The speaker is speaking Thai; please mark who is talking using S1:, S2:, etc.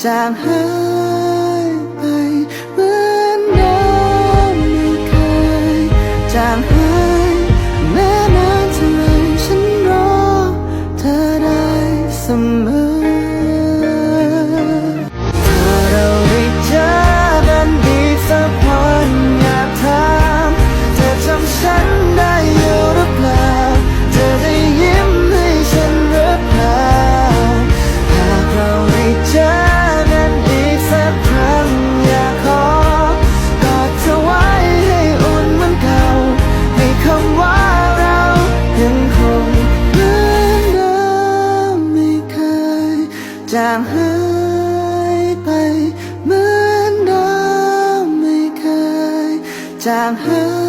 S1: จางหายไปเหมือนเดิมไม่เคยจางหายแม้นานเท่าไรฉันรอเธอได้เสมอถ้าเราได้เจอกันอีกสักวันอยากถามเธอจำฉันได้อยู่หรือเปล่าเธอได้ยิ้มให้ฉันหรือเปล่าหากเราได้เจอกันอีกสักครั้งอยากขอกอดเธอไว้ให้อุ่นเหมือนเก่าให้คำว่าเรายังคงเหมือนเดิมไม่เคยจางหายไปเหมือนเดิมไม่เคยจางหาย